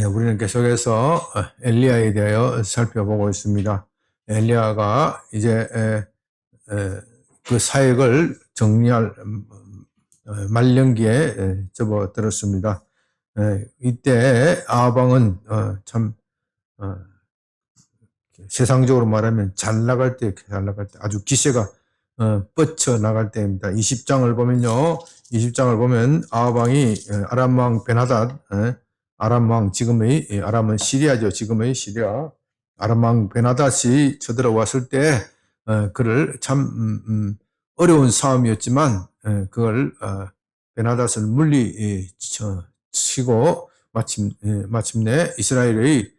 우리는 계속해서 엘리야에 대하여 살펴보고 있습니다. 엘리야가 이제 그 사역을 정리할 말년기에 접어들었습니다. 이때 아합왕은 참 세상적으로 말하면 잘 나갈 때 아주 기세가 뻗쳐 나갈 때입니다. 20장을 보면요, 20장을 보면 아합왕이 아람왕 베나닷, 아람왕, 지금의 아람은 시리아죠. 지금의 시리아. 아람왕 베나닷이 쳐들어왔을 때 그를 참 어려운 싸움이었지만 그걸 베나닷을 물리치고 마침내 이스라엘의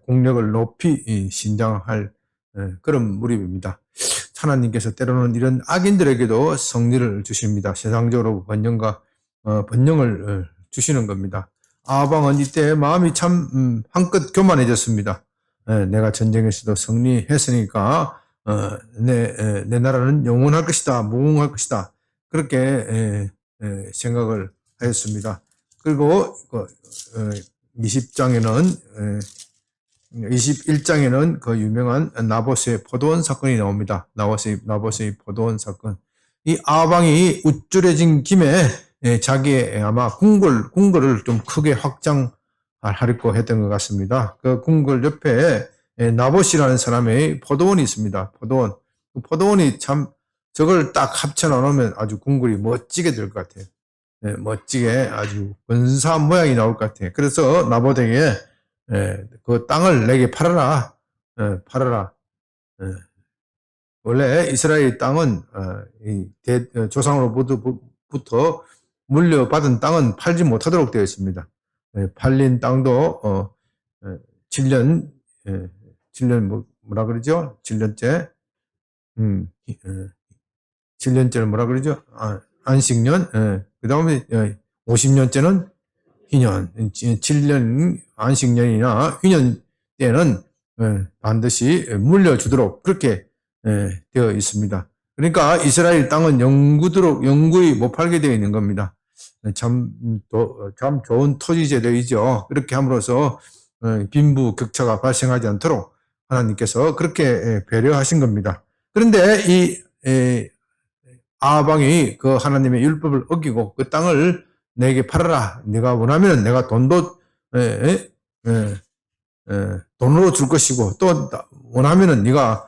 공력을 높이 신장할 그런 무렵입니다. 하나님께서 때로는 이런 악인들에게도 승리를 주십니다. 세상적으로 번영을 주시는 겁니다. 아합왕은 이때 마음이 참 한껏 교만해졌습니다. 내가 전쟁에서도 승리했으니까 내 나라는 영원할 것이다, 무궁할 것이다, 그렇게 생각을 하였습니다. 그리고 21장에는 그 유명한 나봇의 포도원 사건이 나옵니다. 나봇의 포도원 사건. 이 아합왕이 우쭐해진 김에 자기의 아마 궁궐을 좀 크게 확장하려고 했던 것 같습니다. 그 궁궐 옆에 나봇이라는 사람의 포도원이 있습니다. 포도원이 참 저걸 딱 합쳐 놓으면 아주 궁궐이 멋지게 될 것 같아요. 멋지게 아주 근사한 모양이 나올 것 같아요. 그래서 나봇에게 그 땅을 내게 팔아라. 원래 이스라엘 땅은 조상으로부터 물려받은 땅은 팔지 못하도록 되어 있습니다. 팔린 땅도 7년 뭐라 그러죠? 7년째 7년째는 뭐라 그러죠? 안식년. 그 다음에 50년째는 희년. 7년 안식년이나 희년 때는 반드시 물려주도록 그렇게 되어 있습니다. 그러니까 이스라엘 땅은 영구히 못 팔게 되어 있는 겁니다. 참 좋은 토지재료이죠. 그렇게 함으로써 빈부격차가 발생하지 않도록 하나님께서 그렇게 배려하신 겁니다. 그런데 이 아합왕이 그 하나님의 율법을 어기고 그 땅을 내게 팔아라. 네가 원하면 내가 돈으로 줄 것이고, 또 원하면은 네가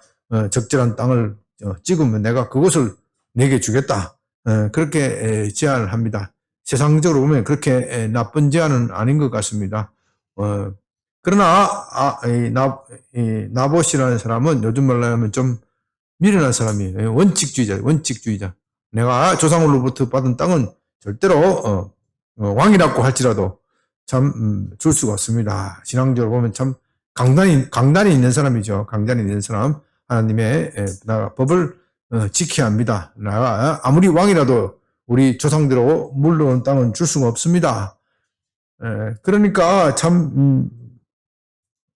적절한 땅을 찍으면 내가 그것을 내게 주겠다. 그렇게 제안을 합니다. 세상적으로 보면 그렇게 나쁜 제안은 아닌 것 같습니다. 그러나 나봇이라는 사람은 요즘 말로 하면 좀 미련한 사람이에요. 원칙주의자. 내가 조상으로부터 받은 땅은 절대로 왕이라고 할지라도 참 줄 수가 없습니다. 신앙적으로 보면 참 강단이 있는 사람이죠. 강단이 있는 사람. 하나님의 법을 지켜야 합니다. 내가 아무리 왕이라도 우리 조상대로 물러온 땅은 줄 수가 없습니다. 그러니까 참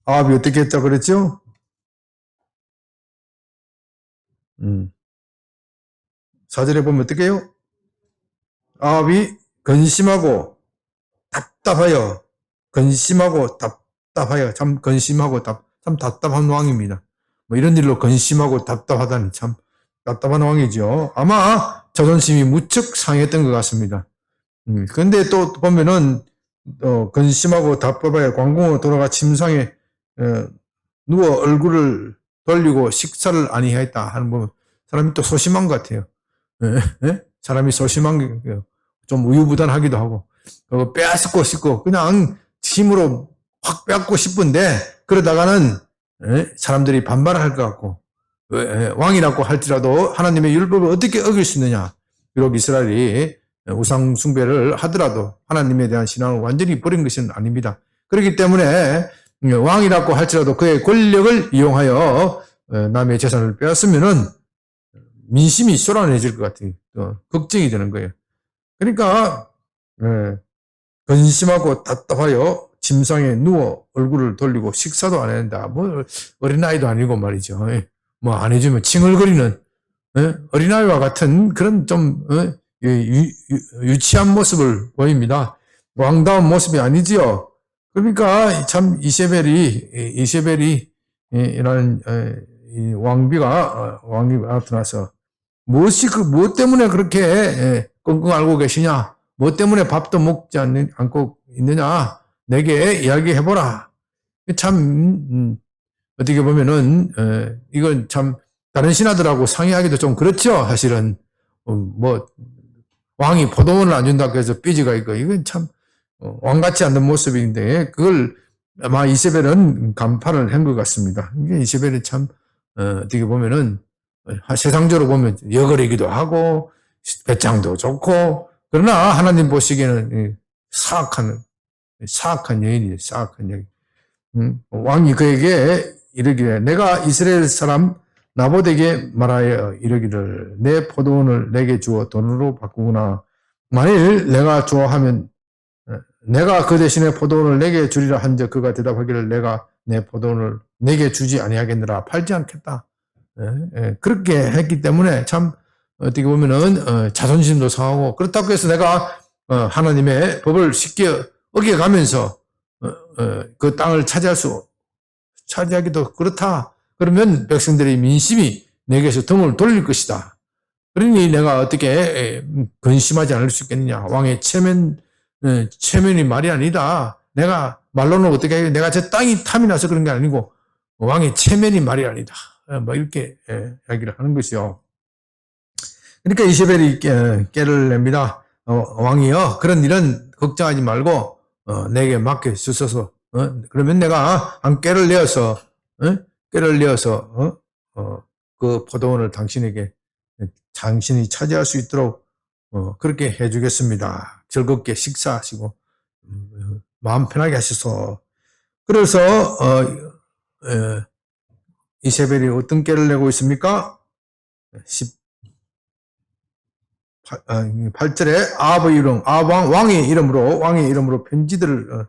아합이 어떻게 했다 그랬죠? 4절에 보면 어떻게 해요? 아합이 근심하고 답답하여 참 근심하고 참 답답한 왕입니다. 뭐 이런 일로 근심하고 답답하다니 참 답답한 왕이죠. 아마 자존심이 무척 상했던 것 같습니다. 그런데 또 보면은 근심하고 답답하여 광공으로 돌아가 침상에 누워 얼굴을 돌리고 식사를 아니하였다 하는 거, 사람이 또 소심한 것 같아요. 사람이 소심한 게 좀 우유부단하기도 하고, 빼앗고 싶고 그냥 힘으로 확 빼앗고 싶은데, 그러다가는 사람들이 반발을 할 것 같고, 왕이라고 할지라도 하나님의 율법을 어떻게 어길 수 있느냐. 비록 이스라엘이 우상 숭배를 하더라도 하나님에 대한 신앙을 완전히 버린 것은 아닙니다. 그렇기 때문에 왕이라고 할지라도 그의 권력을 이용하여 남의 재산을 빼앗으면은 민심이 쏟아내질 것 같아요. 걱정이 되는 거예요. 그러니까 근심하고 답답하여 침상에 누워 얼굴을 돌리고 식사도 안 한다. 뭐 어린아이도 아니고 말이죠. 뭐 안 해주면 칭얼거리는 어린아이와 같은 그런 좀 유치한 모습을 보입니다. 왕다운 모습이 아니지요. 그러니까 참 이세벨이 이런 이 왕비가 나타나서 무엇 때문에 그렇게 끙끙 앓고 계시냐? 무엇 때문에 밥도 먹지 않고 있느냐? 내게 이야기해보라. 참, 어떻게 보면은, 이건 참, 다른 신하들하고 상의하기도 좀 그렇죠, 사실은. 뭐, 왕이 포도원을 안 준다고 해서 삐지가 있고, 이건 참, 왕같지 않는 모습인데, 그걸 아마 이세벨은 간파를 한 것 같습니다. 이게 이세벨이 참, 어떻게 보면은, 세상적으로 보면 여거리기도 하고, 배짱도 좋고, 그러나 하나님 보시기에는 사악한 여인이에요, 사악한 여인. 왕이 그에게 이르기를 내가 이스라엘 사람 나봇에게 말하여 이르기를 내 포도원을 내게 주어 돈으로 바꾸구나. 만일 내가 좋아하면 내가 그 대신에 포도원을 내게 주리라 한즉 그가 대답하기를 내가 내 포도원을 내게 주지 아니하겠느라 팔지 않겠다. 그렇게 했기 때문에 참 어떻게 보면은 자존심도 상하고 그렇다고 해서 내가 하나님의 법을 쉽게 어겨가면서 그 땅을 차지하기도 그렇다. 그러면 백성들의 민심이 내게서 등을 돌릴 것이다. 그러니 내가 어떻게 근심하지 않을 수 있겠느냐. 왕의 체면이 말이 아니다. 내가 말로는 어떻게 해. 내가 저 땅이 탐이 나서 그런 게 아니고 왕의 체면이 말이 아니다. 뭐 이렇게 이야기를 하는 것이요. 그러니까 이세벨이 깨를 냅니다. 왕이여 그런 일은 걱정하지 말고 내게 맡겨 주소서. 그러면 내가 한 깨를 내어서 그 포도원을 당신이 차지할 수 있도록 그렇게 해주겠습니다. 즐겁게 식사하시고 마음 편하게 하셔서 그래서 이세벨이 어떤 깨를 내고 있습니까? 8절에 왕의 이름으로 편지들을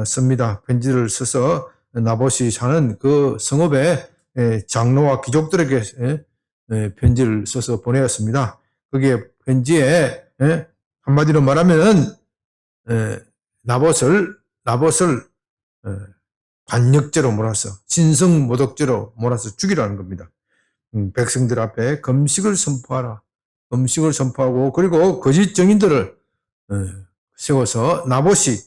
씁니다. 편지를 써서 나봇이 사는 그 성읍의 장로와 귀족들에게 편지를 써서 보내었습니다. 그게 편지에 한마디로 말하면은 나봇을 반역죄로 몰아서 신성모독죄로 몰아서 죽이라는 겁니다. 백성들 앞에 금식을 선포하고 그리고 거짓 증인들을 세워서 나봇이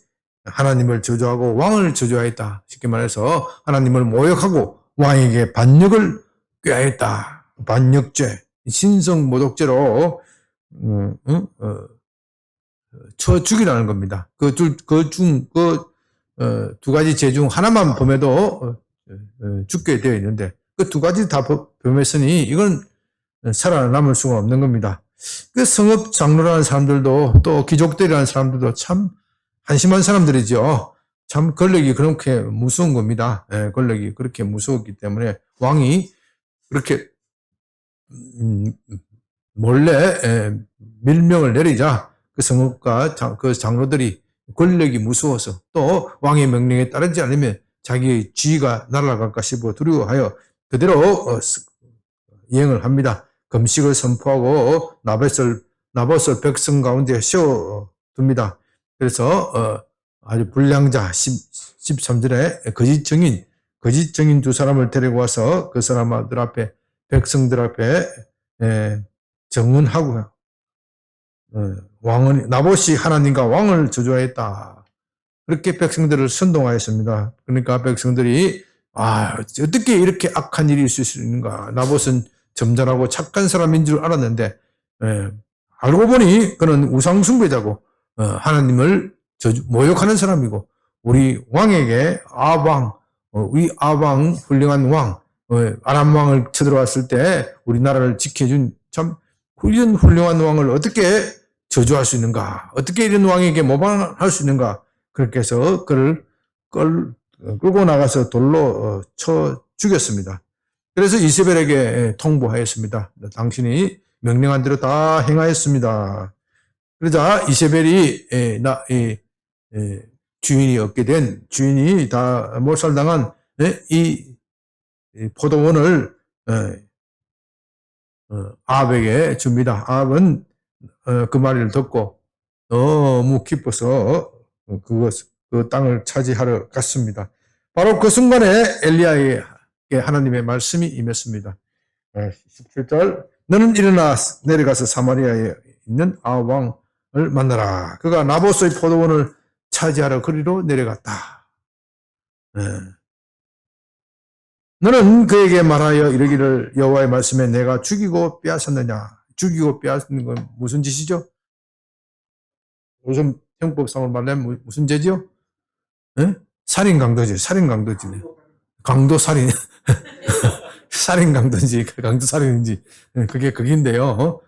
하나님을 저주하고 왕을 저주하였다. 쉽게 말해서 하나님을 모욕하고 왕에게 반역을 꾀하였다. 반역죄, 신성모독죄로 쳐 죽이라는 겁니다. 두 가지 죄 중 하나만 범해도 죽게 되어 있는데 그 두 가지 다 범했으니 이건 살아남을 수가 없는 겁니다. 그 성읍 장로라는 사람들도 또 귀족들이라는 사람들도 참 한심한 사람들이죠. 참 권력이 그렇게 무서운 겁니다. 권력이 그렇게 무서웠기 때문에 왕이 그렇게 몰래 밀명을 내리자 그 성읍과 그 장로들이 권력이 무서워서 또 왕의 명령에 따르지 않으면 자기의 지위가 날아갈까 싶어 두려워하여 그대로 이행을 합니다. 금식을 선포하고 나봇을 백성 가운데 세워둡니다. 그래서 아주 불량자 13절에 거짓 증인 두 사람을 데리고 와서 그 사람들 앞에 백성들 앞에 증언하고요. 나봇이 하나님과 왕을 저주하였다. 그렇게 백성들을 선동하였습니다. 그러니까 백성들이 어떻게 이렇게 악한 일이 있을 수 있는가. 나봇은 점잖하고 착한 사람인 줄 알았는데 알고 보니 그는 우상 숭배자고 하나님을 모욕하는 사람이고 우리 왕에게 우리 아방 훌륭한 왕 아람 왕을 쳐들어왔을 때 우리나라를 지켜준 참 훌륭한 왕을 어떻게 저주할 수 있는가? 어떻게 이런 왕에게 모방할 수 있는가? 그렇게 해서 그를 끌고 나가서 돌로 쳐 죽였습니다. 그래서 이세벨에게 통보하였습니다. 당신이 명령한 대로 다 행하였습니다. 그러자 이세벨이 주인이 다 몰살당한 이 포도원을 아합에게 줍니다. 아합은 그 말을 듣고 너무 기뻐서 그 땅을 차지하러 갔습니다. 바로 그 순간에 엘리야에게 하나님의 말씀이 임했습니다. 17절 너는 일어나 내려가서 사마리아에 있는 아합 왕을 만나라. 그가 나봇의 포도원을 차지하러 그리로 내려갔다. 너는 그에게 말하여 이르기를 여호와의 말씀에 내가 죽이고 빼앗았느냐. 죽이고 빼앗는 건 무슨 짓이죠? 요즘 형법상으로 말하면 무슨 죄죠? 살인 강도지. 살인 강도지. 강도 살인. 살인 강도인지 강도 살인인지 그게 그긴데요.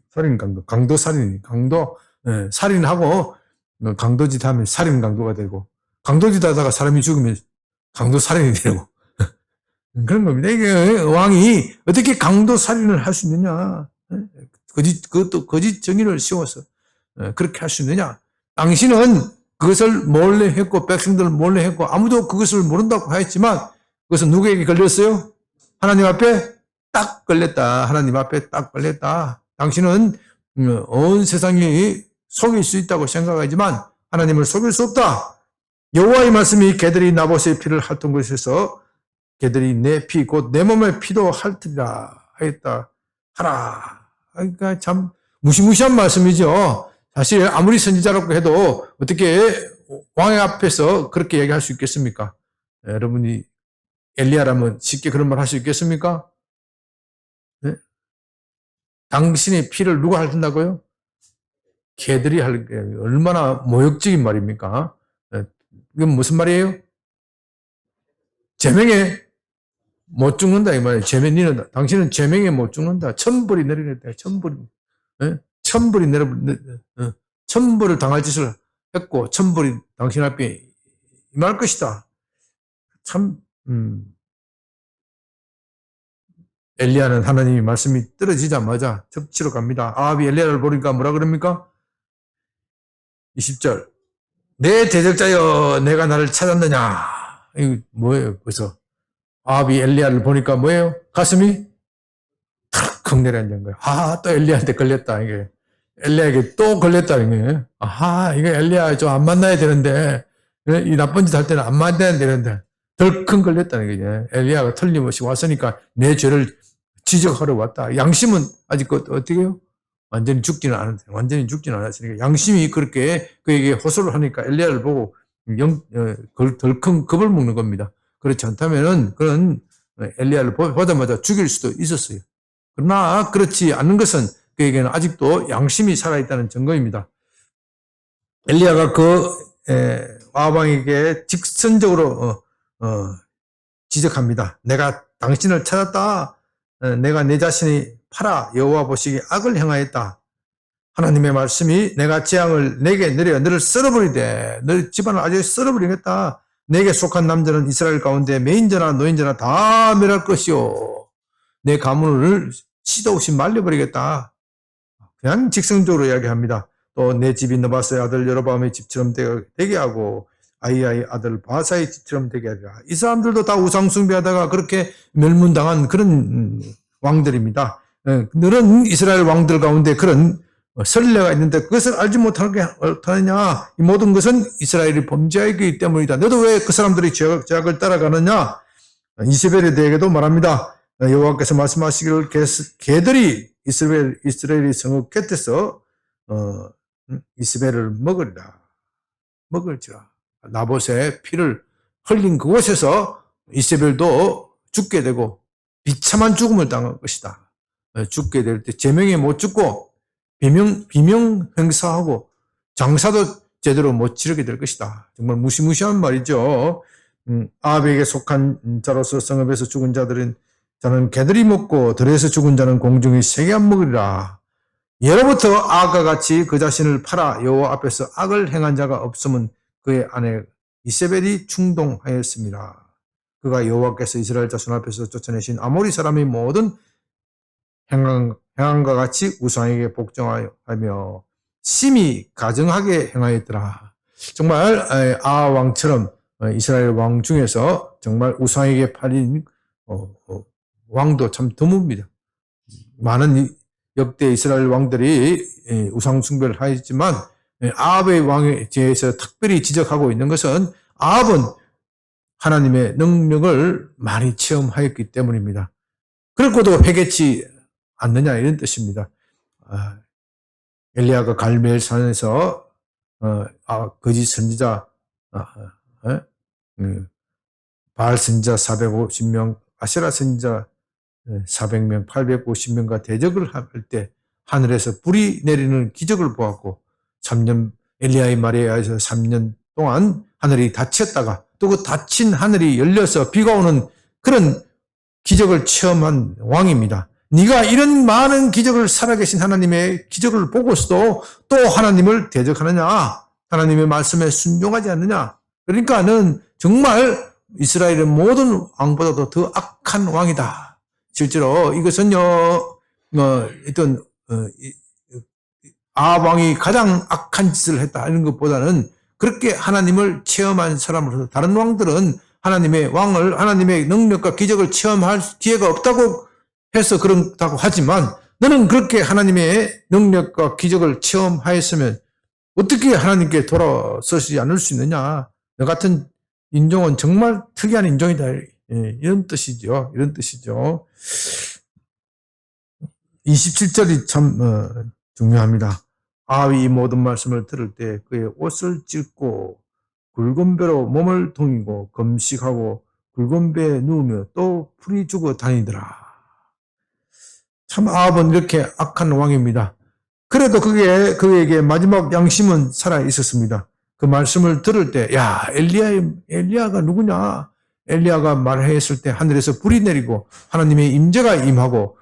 살인 강도, 강도 살인, 강도 살인하고 강도짓 하면 살인 강도가 되고 강도짓 하다가 사람이 죽으면 강도 살인이 되고 그런 겁니다. 이게 왕이 어떻게 강도 살인을 할 수 있느냐? 그것도 거짓 정의를 씌워서 그렇게 할 수 있느냐? 당신은 그것을 몰래 했고 백성들을 몰래 했고 아무도 그것을 모른다고 하였지만 그것은 누구에게 걸렸어요? 하나님 앞에 딱 걸렸다. 하나님 앞에 딱 걸렸다. 당신은 온 세상이 속일 수 있다고 생각하지만 하나님을 속일 수 없다. 여호와의 말씀이 개들이 나봇의 피를 핥은 곳에서 개들이 내 피, 곧 내 몸의 피도 핥으리라 하였다 하라. 그러니까 참 무시무시한 말씀이죠. 사실 아무리 선지자라고 해도 어떻게 왕의 앞에서 그렇게 얘기할 수 있겠습니까? 여러분이 엘리야라면 쉽게 그런 말 할 수 있겠습니까? 네? 당신의 피를 누가 핥는다고요? 개들이 얼마나 모욕적인 말입니까? 이건 무슨 말이에요? 제명에 못 죽는다 이 말이에요. 제명이는 당신은 제명에 못 죽는다. 천벌이 내리겠다. 천벌이 천벌이 천벌을 당할 짓을 했고 천벌이 당신 앞에 임할 것이다. 참 엘리야는 하나님의 말씀이 떨어지자마자 적치러 갑니다. 아합이 엘리야를 보니까 뭐라 그럽니까? 20절 내 대적자여 내가 나를 찾았느냐. 이거 뭐예요? 그래서 아합이 엘리야를 보니까 뭐예요? 가슴이 탁 내려앉은 거예요. 또 엘리야한테 걸렸다. 이게 엘리야에게 또 걸렸다. 이게 이거 엘리야 좀 안 만나야 되는데 이 나쁜 짓 할 때는 안 만나야 되는데 덜큰 걸렸다는 거죠. 엘리야가 틀림없이 왔으니까 내 죄를 지적하러 왔다. 양심은 아직 어떻게 해요? 완전히 죽지는 않았는데, 완전히 죽지는 않았으니까 양심이 그렇게 그에게 호소를 하니까 엘리야를 보고 덜 큰 겁을 먹는 겁니다. 그렇지 않다면은 그런 엘리야를 보자마자 죽일 수도 있었어요. 그러나 그렇지 않은 것은 그에게는 아직도 양심이 살아있다는 증거입니다. 엘리야가 아합 왕에게 직선적으로 지적합니다. 내가 당신을 찾았다. 내가 내 자신이 팔아 여호와 보시기에 악을 행하였다. 하나님의 말씀이 내가 재앙을 내게 내려 너를 썰어버리되 너희 집안을 아주 썰어버리겠다. 내게 속한 남자는 이스라엘 가운데 매인자나 노인자나 다 멸할 것이요. 내 가문을 시도 없이 말려버리겠다. 그냥 직선적으로 이야기합니다. 또 내 집이 느바스의 아들 여로보암의 집처럼 되게 하고 아이야의 아들 바사의 집처럼 되게 하리라. 이 사람들도 다 우상 숭배하다가 그렇게 멸문당한 그런 왕들입니다. 너는 이스라엘 왕들 가운데 그런 선례가 있는데 그것을 알지 못하느냐. 이 모든 것은 이스라엘이 범죄하기 때문이다. 너도 왜 그 사람들이 죄악을 따라가느냐. 이세벨에 대해서도 말합니다. 여호와께서 말씀하시기를 개들이 이스라엘이 성읍 곁에서 이세벨을 먹을지라. 나봇의 피를 흘린 그곳에서 이세벨도 죽게 되고 비참한 죽음을 당할 것이다. 죽게 될 때 제명에 못 죽고 비명 행사하고 장사도 제대로 못 치르게 될 것이다. 정말 무시무시한 말이죠. 아합에게 속한 자로서 성읍에서 죽은 자는 개들이 먹고 들에서 죽은 자는 공중의 새가 먹으리라. 예로부터 아합과 같이 그 자신을 팔아 여호와 앞에서 악을 행한 자가 없으면 그의 아내 이세벨이 충동하였습니다. 그가 여호와께서 이스라엘 자손 앞에서 쫓아내신 아모리 사람의 모든 행함과 같이 우상에게 복종하며 심히 가증하게 행하였더라. 정말 아합 왕처럼 이스라엘 왕 중에서 정말 우상에게 팔린 왕도 참 드뭅니다. 많은 역대 이스라엘 왕들이 우상 숭배를 하였지만 아합의 왕에 대해서 특별히 지적하고 있는 것은 아합은 하나님의 능력을 많이 체험하였기 때문입니다. 그렇고도 회개치 않느냐 이런 뜻입니다. 엘리야가 갈멜산에서 거짓 선지자 바알 선지자 450명, 아세라 선지자 400명, 850명과 대적을 할 때 하늘에서 불이 내리는 기적을 보았고 3년 엘리야의 말에 의해서 3년 동안 하늘이 닫혔다가 또 그 닫힌 하늘이 열려서 비가 오는 그런 기적을 체험한 왕입니다. 네가 이런 많은 기적을 살아계신 하나님의 기적을 보고서도 또 하나님을 대적하느냐? 하나님의 말씀에 순종하지 않느냐? 그러니까 는 정말 이스라엘의 모든 왕보다도 더 악한 왕이다. 실제로 이것은요, 아합 왕이 가장 악한 짓을 했다 이런 것보다는 그렇게 하나님을 체험한 사람으로서 다른 왕들은 하나님의 왕을 하나님의 능력과 기적을 체험할 기회가 없다고 해서 그렇다고 하지만 너는 그렇게 하나님의 능력과 기적을 체험하였으면 어떻게 하나님께 돌아서지 않을 수 있느냐. 너 같은 인종은 정말 특이한 인종이다. 이런 뜻이죠. 이런 뜻이죠. 27절이 참 중요합니다. 아합이 이 모든 말씀을 들을 때 그의 옷을 찢고 굵은 배로 몸을 동이고 금식하고 굵은 배에 누우며 또 풀이 죽어 다니더라. 참 아합은 이렇게 악한 왕입니다. 그래도 그에게 마지막 양심은 살아 있었습니다. 그 말씀을 들을 때, 야, 엘리야가 누구냐? 엘리야가 말했을 때 하늘에서 불이 내리고 하나님의 임재가 임하고,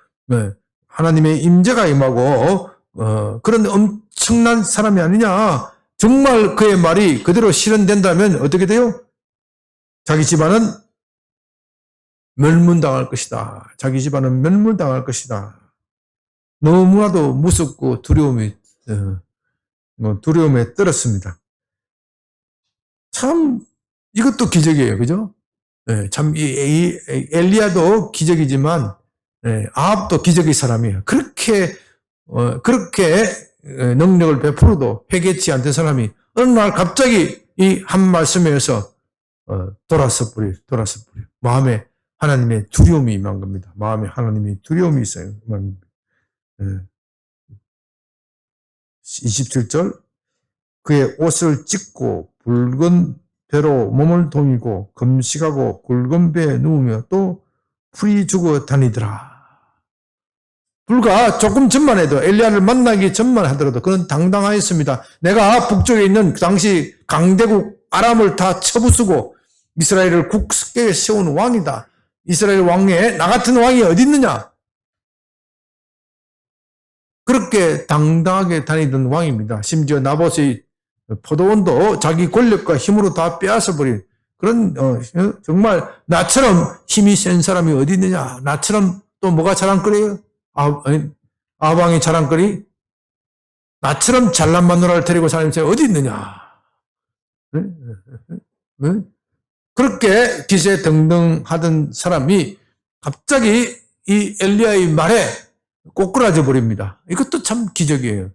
하나님의 임재가 임하고, 그런 엄청난 사람이 아니냐? 정말 그의 말이 그대로 실현된다면 어떻게 돼요? 자기 집안은 멸문당할 것이다. 자기 집안은 멸문당할 것이다. 너무나도 무섭고 두려움에 떨었습니다. 참 이것도 기적이에요, 그죠? 참 이 엘리야도 기적이지만 아합도 기적의 사람이에요. 그렇게 능력을 베풀어도 회개치 않던 사람이 어느 날 갑자기 이 한 말씀에서 돌아서 버려. 마음에 하나님의 두려움이 임한 겁니다. 마음에 하나님의 두려움이 있어요. 27절 그의 옷을 찢고 붉은 배로 몸을 동이고 금식하고 굵은 배에 누우며 또 풀이 죽어 다니더라. 불과 조금 전만 해도 엘리야를 만나기 전만 하더라도 그는 당당하였습니다. 내가 북쪽에 있는 당시 강대국 아람을 다 쳐부수고 이스라엘을 굳게 세운 왕이다. 이스라엘 왕에 나 같은 왕이 어디 있느냐? 그렇게 당당하게 다니던 왕입니다. 심지어 나봇의 포도원도 자기 권력과 힘으로 다 빼앗아버린 그런 정말 나처럼 힘이 센 사람이 어디 있느냐? 나처럼 또 뭐가 자랑거리예요? 아방의 자랑거리? 나처럼 잘난 마누라를 데리고 사는 사람이 어디 있느냐? 그렇게 기세등등하던 사람이 갑자기 이 엘리야의 말에 꼬꾸라져 버립니다. 이것도 참 기적이에요.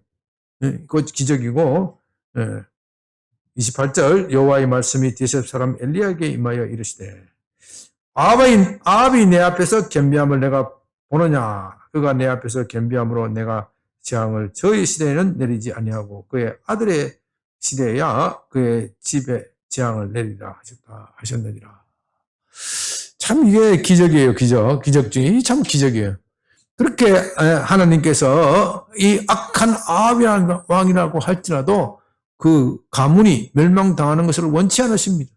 그것 기적이고 28절 여호와의 말씀이 디셉 사람 엘리야에게 임하여 이르시되 아합이 내 앞에서 겸비함을 내가 보느냐? 그가 내 앞에서 겸비함으로 내가 재앙을 저의 시대에는 내리지 아니하고 그의 아들의 시대에야 그의 집에 재앙을 내리라 하셨느니라. 참 이게 기적이에요. 기적 중에 참 기적이에요. 그렇게 하나님께서 이 악한 아합이라는 왕이라고 할지라도 그 가문이 멸망당하는 것을 원치 않으십니다.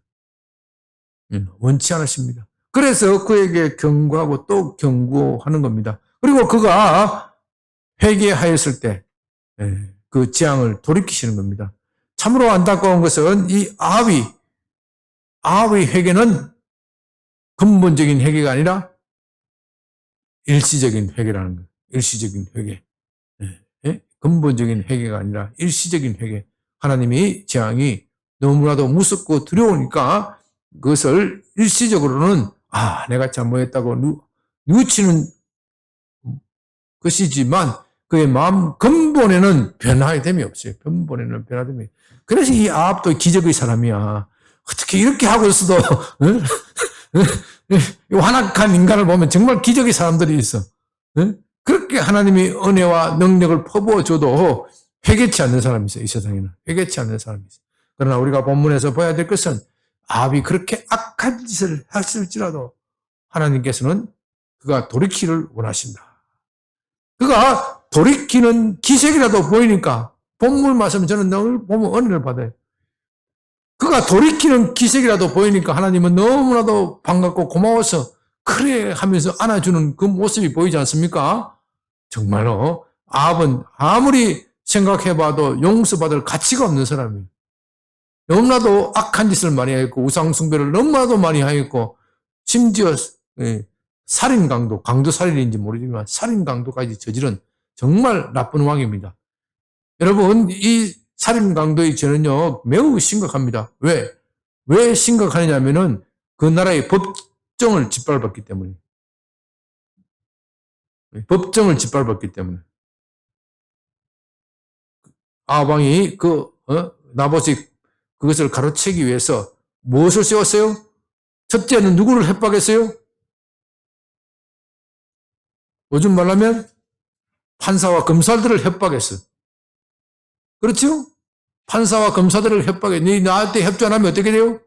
원치 않으십니다. 그래서 그에게 경고하고 또 경고하는 겁니다. 그리고 그가 회개하였을 때 그 재앙을 돌이키시는 겁니다. 참으로 안타까운 것은 이 아합의 회개는 근본적인 회개가 아니라 일시적인 회개라는 거예요. 일시적인 회개. 근본적인 회개가 아니라 일시적인 회개. 하나님의 재앙이 너무나도 무섭고 두려우니까 그것을 일시적으로는 내가 잘못했다고 뉘우치는 것이지만 그의 마음 근본에는 변화됨이 없어요. 근본에는 변화됨이. 그래서 이 아합도 기적의 사람이야. 어떻게 이렇게 하고 있어도 완악한 인간을 보면 정말 기적의 사람들이 있어. 그렇게 하나님이 은혜와 능력을 퍼부어줘도 회개치 않는 사람이 있어요. 이 세상에는. 회개치 않는 사람이 있어요. 그러나 우리가 본문에서 봐야 될 것은 아합이 그렇게 악한 짓을 했을지라도 하나님께서는 그가 돌이키를 원하신다. 그가 돌이키는 기색이라도 보이니까 본문 말씀 저는 늘 보면 은혜를 받아요. 그가 돌이키는 기색이라도 보이니까 하나님은 너무나도 반갑고 고마워서 그래 하면서 안아주는 그 모습이 보이지 않습니까? 정말로 아합은 아무리 생각해봐도 용서받을 가치가 없는 사람이에요. 너무나도 악한 짓을 많이 했고 우상 숭배를 너무나도 많이 하였고 심지어 살인 강도, 강도 살인인지 모르지만 살인 강도까지 저지른 정말 나쁜 왕입니다. 여러분 이 살인 강도의 죄는요 매우 심각합니다. 왜 심각하냐면은 그 나라의 법정을 짓밟았기 때문에. 법정을 짓밟았기 때문에. 아방이 나봇이 그것을 가로채기 위해서 무엇을 세웠어요? 첫째는 누구를 협박했어요? 요즘 말하면 판사와 검사들을 협박했어요. 그렇죠? 판사와 검사들을 협박해. 네 나한테 협조 안 하면 어떻게 돼요?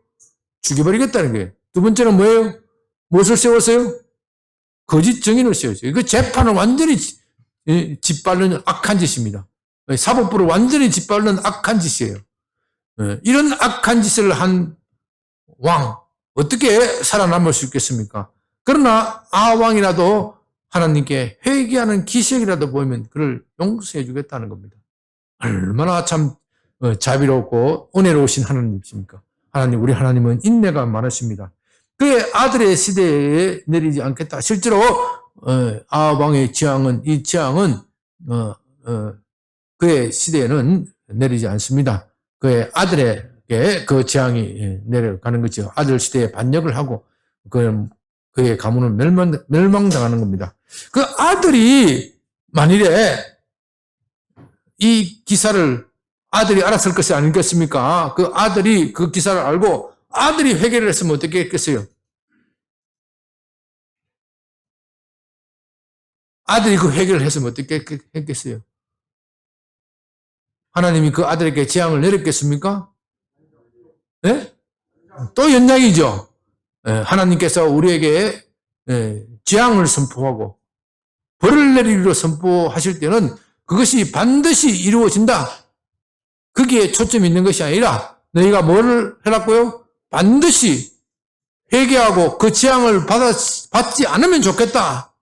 죽여버리겠다는 거예요. 두 번째는 뭐예요? 무엇을 세웠어요? 거짓 증인을 세웠어요. 그 재판을 완전히 짓밟는 악한 짓입니다. 사법부를 완전히 짓밟는 악한 짓이에요. 이런 악한 짓을 한 왕, 어떻게 살아남을 수 있겠습니까? 그러나 아왕이라도 하나님께 회개하는 기색이라도 보이면 그를 용서해 주겠다는 겁니다. 얼마나 참 자비롭고 은혜로우신 하나님이십니까? 하나님, 우리 하나님은 인내가 많으십니다. 그의 아들의 시대에 내리지 않겠다. 실제로 아왕의 재앙은 이 재앙은 그의 시대에는 내리지 않습니다. 그의 아들에게 그 재앙이 내려가는 거죠. 아들 시대에 반역을 하고 그의 가문은 멸망당하는 겁니다. 그 아들이 만일에 이 기사를 아들이 알았을 것이 아니겠습니까? 그 아들이 그 기사를 알고 아들이 회개를 했으면 어떻게 했겠어요? 아들이 그 회개를 했으면 어떻게 했겠어요? 하나님이 그 아들에게 재앙을 내렸겠습니까? 네? 또 연장이죠. 하나님께서 우리에게 재앙을 선포하고 벌을 내리기로 선포하실 때는 그것이 반드시 이루어진다. 거기에 초점이 있는 것이 아니라 너희가 뭐를 해놨고요? 반드시 회개하고 그 재앙을 받지 않으면 좋겠다.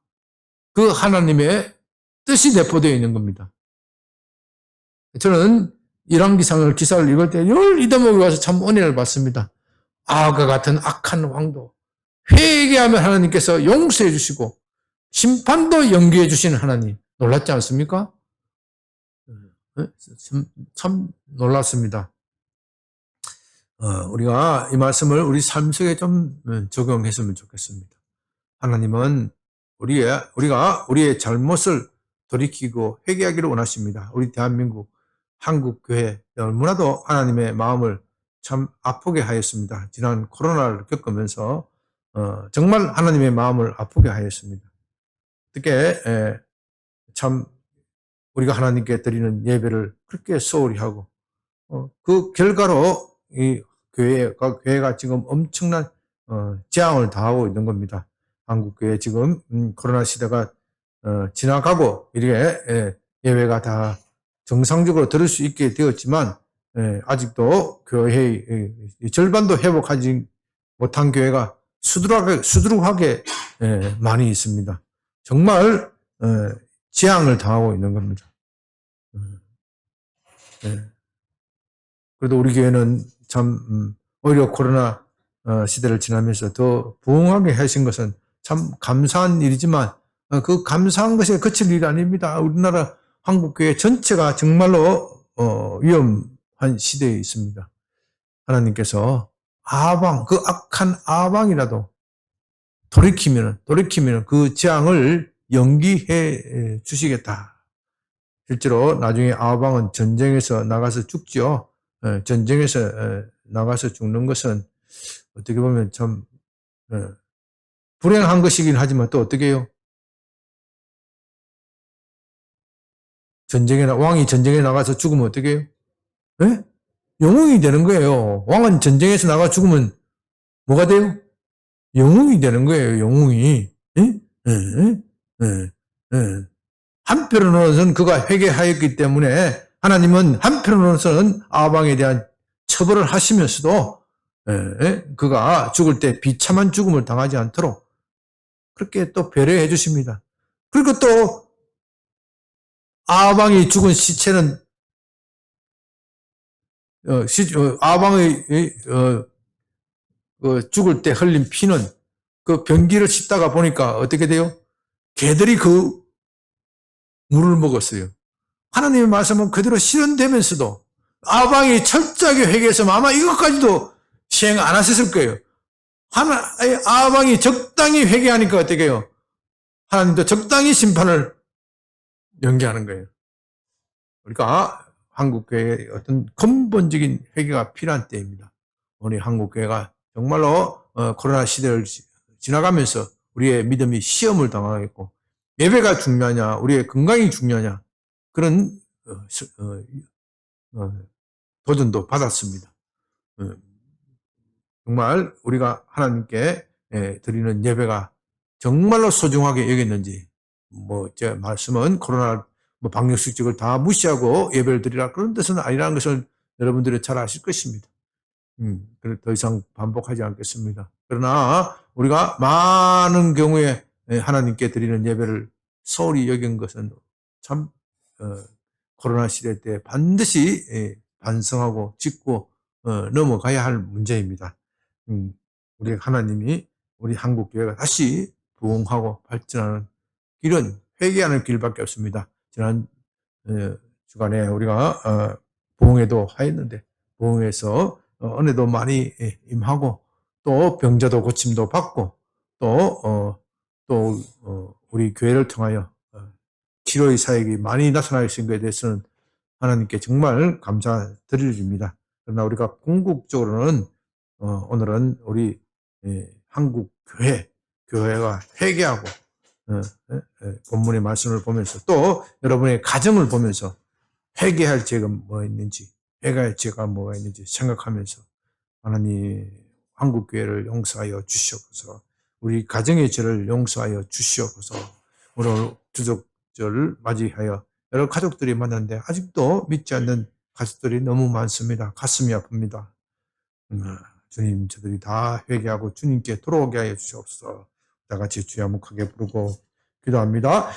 그 하나님의 뜻이 내포되어 있는 겁니다. 저는 기사를 읽을 때 늘 이대목에 와서 참 은혜를 받습니다. 아가 같은 악한 왕도 회개하면 하나님께서 용서해 주시고 심판도 연기해 주시는 하나님. 놀랍지 않습니까? 참 놀랐습니다. 우리가 이 말씀을 우리 삶 속에 좀 적용했으면 좋겠습니다. 하나님은 우리가 우리의 잘못을 돌이키고 회개하기를 원하십니다. 우리 대한민국 한국교회 너무나도 하나님의 마음을 참 아프게 하였습니다. 지난 코로나를 겪으면서 정말 하나님의 마음을 아프게 하였습니다. 어떻게 참 우리가 하나님께 드리는 예배를 그렇게 소홀히 하고 그 결과로 이 교회가 지금 엄청난 재앙을 당하고 있는 겁니다. 한국교회 지금 코로나 시대가 지나가고 이렇게 예배가 다 정상적으로 들을 수 있게 되었지만 아직도 교회의 절반도 회복하지 못한 교회가 수두룩하게 많이 있습니다. 정말 재앙을 당하고 있는 겁니다. 그래도 우리 교회는 참 오히려 코로나 시대를 지나면서 더 부흥하게 하신 것은 참 감사한 일이지만 그 감사한 것에 그칠 일이 아닙니다. 우리나라 한국교회 전체가 정말로 위험한 시대에 있습니다. 하나님께서 그 악한 아방이라도 돌이키면 그 재앙을 연기해 주시겠다. 실제로 나중에 아하방은 전쟁에서 나가서 죽죠. 전쟁에서 나가서 죽는 것은 어떻게 보면 참 불행한 것이긴 하지만 또 어떻게 해요? 왕이 전쟁에 나가서 죽으면 어떻게 해요? 예? 영웅이 되는 거예요. 왕은 전쟁에서 나가 죽으면 뭐가 돼요? 영웅이 되는 거예요, 영웅이. 예? 예? 예? 예. 한편으로는 그가 회개하였기 때문에 하나님은 한편으로는 아방에 대한 처벌을 하시면서도 그가 죽을 때 비참한 죽음을 당하지 않도록 그렇게 또 배려해 주십니다. 그리고 또 아방이 죽은 시체는 아방의 죽을 때 흘린 피는 그 변기를 씻다가 보니까 어떻게 돼요? 개들이 그 물을 먹었어요. 하나님의 말씀은 그대로 실현되면서도 아방이 철저하게 회개해서 아마 이것까지도 시행 안 하셨을 거예요. 아방이 적당히 회개하니까 어떻게 해요? 하나님도 적당히 심판을 연기하는 거예요. 그러니까 한국교회의 어떤 근본적인 회개가 필요한 때입니다. 우리 한국교회가 정말로 코로나 시대를 지나가면서 우리의 믿음이 시험을 당하겠고 예배가 중요하냐 우리의 건강이 중요하냐 그런 도전도 받았습니다. 정말 우리가 하나님께 드리는 예배가 정말로 소중하게 여겼는지 제 말씀은 코로나 방역수칙을 다 무시하고 예배를 드리라 그런 뜻은 아니라는 것을 여러분들이 잘 아실 것입니다. 더 이상 반복하지 않겠습니다. 그러나 우리가 많은 경우에 하나님께 드리는 예배를 소홀히 여긴 것은 참 코로나 시대 때 반드시 반성하고 짚고 넘어가야 할 문제입니다. 우리 하나님이 우리 한국교회가 다시 부흥하고 발전하는 길은 회개하는 길밖에 없습니다. 지난 주간에 우리가 부흥회도 하였는데 부흥회에서 은혜도 많이 임하고 또 병자도 고침도 받고 또 우리 교회를 통하여 치료의 사역이 많이 나타나 있는 것에 대해서는 하나님께 정말 감사드립니다. 그러나 우리가 궁극적으로는 오늘은 우리 한국 교회가 회개하고 본문의 말씀을 보면서 또 여러분의 가정을 보면서 회개할 죄가 뭐가 있는지 회개할 죄가 뭐가 있는지 생각하면서 하나님 한국교회를 용서하여 주시옵소서 우리 가정의 죄를 용서하여 주시옵소서 오늘 주족절을 맞이하여 여러 가족들이 만났는데 아직도 믿지 않는 가족들이 너무 많습니다. 가슴이 아픕니다. 주님 저들이 다 회개하고 주님께 돌아오게 하여 주시옵소서 다 같이 주여 한번 크게 부르고 기도합니다.